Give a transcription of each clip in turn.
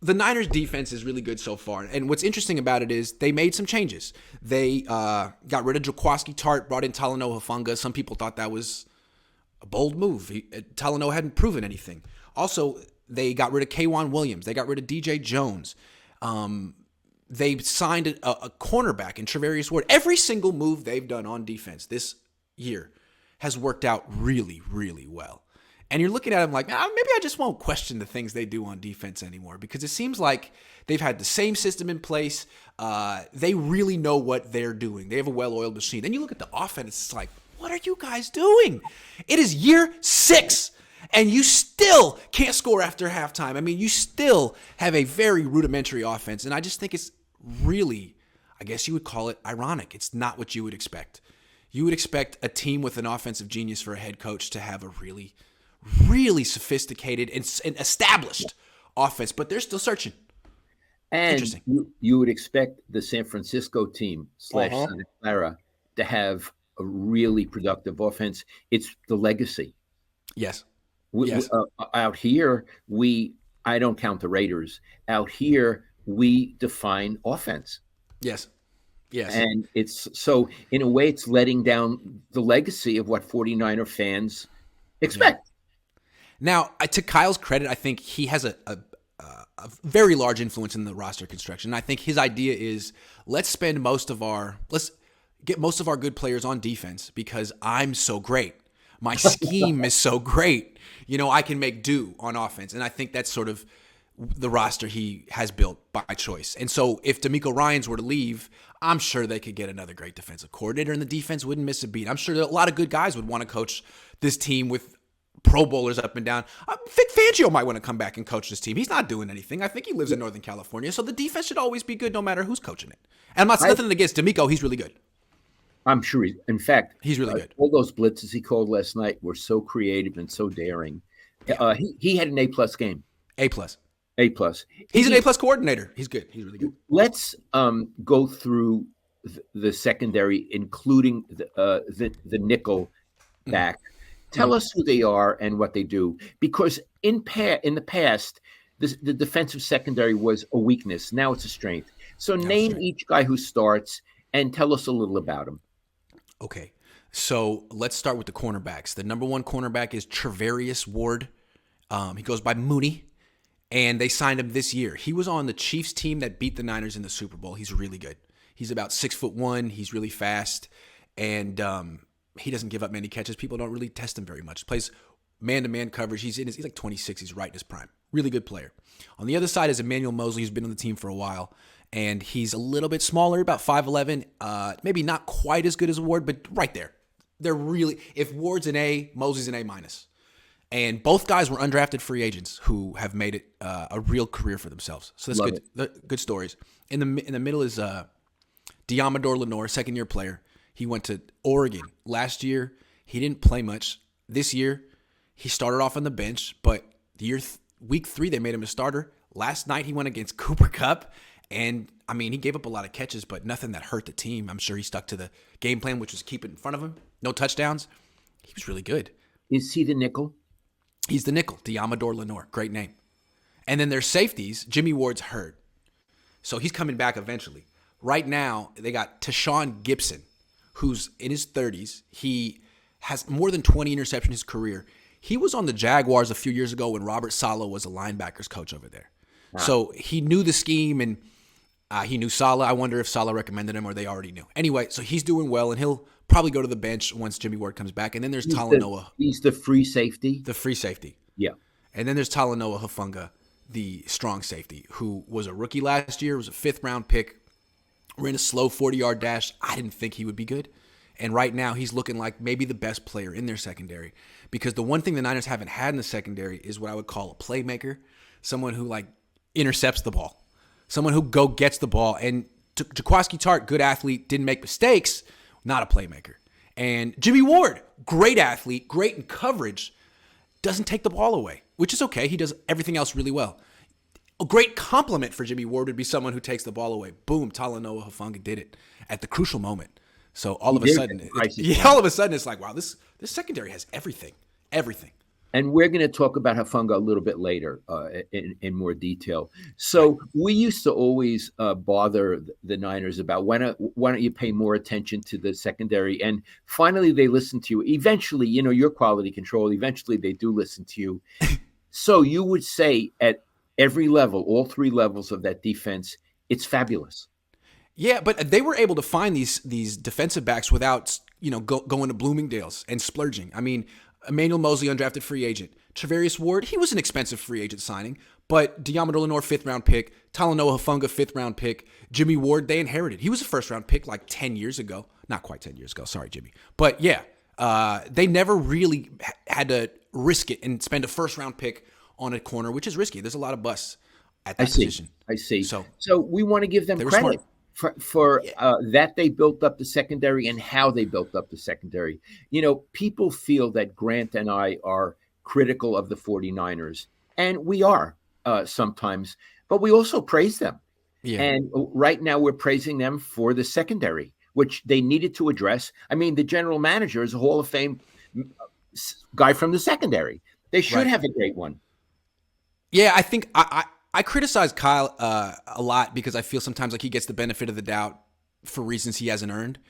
the Niners defense is really good so far. And what's interesting about it is they made some changes. They got rid of Jaquiski Tart, brought in Talanoa Hufanga. Some people thought that was a bold move. Talanoa hadn't proven anything. Also, they got rid of K'Wan Williams. They got rid of DJ Jones. They signed a cornerback in Trevarius Ward. Every single move they've done on defense this year has worked out really, really well. And you're looking at them like, maybe I just won't question the things they do on defense anymore, because it seems like they've had the same system in place. They really know what they're doing. They have a well-oiled machine. Then you look at the offense, it's like, what are you guys doing? It is year 6, and you still can't score after halftime. I mean, you still have a very rudimentary offense, and I just think it's really, I guess you would call it ironic. It's not what you would expect. You would expect a team with an offensive genius for a head coach to have a really, really sophisticated and established offense, but they're still searching. And you would expect the San Francisco team / Santa Clara to have a really productive offense. It's the legacy. Yes. Out here, I don't count the Raiders. Out here, we define offense. Yes. Yes. And it's so, in a way, it's letting down the legacy of what 49er fans expect. Yeah. Now, to Kyle's credit, I think he has a very large influence in the roster construction. I think his idea is let's get most of our good players on defense because I'm so great. My scheme is so great. I can make do on offense. And I think that's sort of the roster he has built by choice. And so if DeMeco Ryans were to leave, I'm sure they could get another great defensive coordinator and the defense wouldn't miss a beat. I'm sure that a lot of good guys would want to coach this team with Pro Bowlers up and down. Vic Fangio might want to come back and coach this team. He's not doing anything. I think he lives in Northern California, so the defense should always be good no matter who's coaching it. And I'm not nothing against DeMeco. He's really good. I'm sure in fact, he's really good. All those blitzes he called last night were so creative and so daring. Yeah. He had an A+ game. A+. He's an A+ coordinator. He's good. He's really good. Let's go through the secondary, including the nickel back. Tell us who they are and what they do, because in the past, the defensive secondary was a weakness. Now it's a strength. So name each guy who starts and tell us a little about him. Okay, so let's start with the cornerbacks. The number one cornerback is Trevarius Ward. He goes by Mooney, and they signed him this year. He was on the Chiefs team that beat the Niners in the Super Bowl. He's really good. He's about 6'1". He's really fast, and he doesn't give up many catches. People don't really test him very much. Plays man-to-man coverage. He's like 26. He's right in his prime. Really good player. On the other side is Emmanuel Mosley, who's been on the team for a while, and he's a little bit smaller, about 5'11". Maybe not quite as good as Ward, but right there. They're really, if Ward's an A, Mosley's an A-. And both guys were undrafted free agents who have made it a real career for themselves. So that's good stories. In the middle is Diamador Lenore, second-year player. He went to Oregon. Last year, he didn't play much. This year, he started off on the bench, but week 3, they made him a starter. Last night, he went against Cooper Kupp, and, he gave up a lot of catches, but nothing that hurt the team. I'm sure he stuck to the game plan, which was keep it in front of him. No touchdowns. He was really good. Is he the nickel? He's the nickel, Diamador Lenore. Great name. And then their safeties, Jimmy Ward's hurt. So he's coming back eventually. Right now, they got Tashawn Gibson, who's in his 30s. He has more than 20 interceptions in his career. He was on the Jaguars a few years ago when Robert Saleh was a linebackers coach over there. Wow. So he knew the scheme, and he knew Saleh. I wonder if Saleh recommended him or they already knew. Anyway, so he's doing well, and he'll probably go to the bench once Jimmy Ward comes back. And then there's Talanoa. He's the free safety? The free safety. Yeah. And then there's Talanoa Hufanga, the strong safety, who was a rookie last year, was a 5th-round pick, ran a slow 40-yard dash. I didn't think he would be good. And right now, he's looking like maybe the best player in their secondary. Because the one thing the Niners haven't had in the secondary is what I would call a playmaker. Someone who, intercepts the ball. Someone who gets the ball. And Jaquiski Tart, good athlete, didn't make mistakes, not a playmaker. And Jimmy Ward, great athlete, great in coverage, doesn't take the ball away, which is okay. He does everything else really well. A great compliment for Jimmy Ward would be someone who takes the ball away. Boom, Talanoa Hufanga did it at the crucial moment. So all of a sudden, it's like, wow, this secondary has everything. Everything. And we're going to talk about Hufanga a little bit later in more detail. Right. So we used to always bother the Niners about why don't you pay more attention to the secondary? And finally, they listen to you. Eventually, your quality control, eventually they do listen to you. So you would say at every level, all three levels of that defense, it's fabulous. Yeah, but they were able to find these defensive backs without going to Bloomingdale's and splurging. I mean, Emmanuel Mosley, undrafted free agent. Travarius Ward, he was an expensive free agent signing, but Diamador Lenore, 5th-round pick. Talanoa Hufanga, 5th-round pick. Jimmy Ward, they inherited. He was a first-round pick like 10 years ago. Not quite 10 years ago. Sorry, Jimmy. But yeah, they never really had to risk it and spend a first-round pick on a corner, which is risky. There's a lot of busts at that position. I see. So we want to give them credit for that they built up the secondary and how they built up the secondary. People feel that Grant and I are critical of the 49ers, and we are sometimes, but we also praise them. Yeah. And right now we're praising them for the secondary, which they needed to address. I mean, the general manager is a Hall of Fame guy from the secondary. They should have a great one. Yeah, I think I criticize Kyle a lot because I feel sometimes like he gets the benefit of the doubt for reasons he hasn't earned.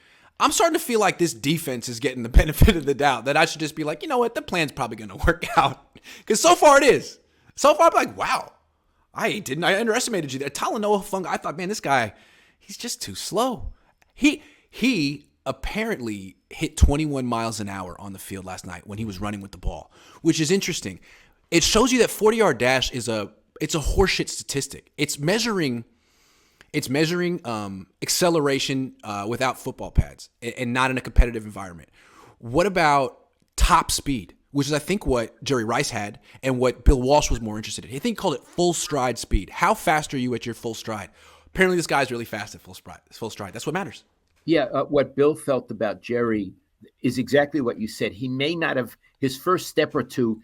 I'm starting to feel like this defense is getting the benefit of the doubt, that I should just be like, you know what, the plan's probably going to work out. Because so far it is. So far I'm like, wow, I underestimated you there. Talanoa Hufanga, I thought, man, this guy, he's just too slow. He apparently hit 21 miles an hour on the field last night when he was running with the ball, which is interesting. It shows you that 40-yard dash it's a horseshit statistic. It's measuring acceleration without football pads and not in a competitive environment. What about top speed, which is I think what Jerry Rice had and what Bill Walsh was more interested in. I think he called it full stride speed. How fast are you at your full stride? Apparently this guy's really fast at full stride. That's what matters. Yeah, what Bill felt about Jerry is exactly what you said. He may not have, his first step or two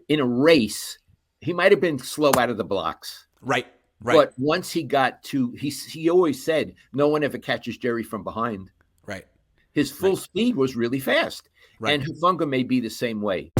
in a race, he might have been slow out of the blocks. Right. But once he got to, he always said, no one ever catches Jerry from behind. Right. His full speed was really fast. Right. And Hufanga may be the same way.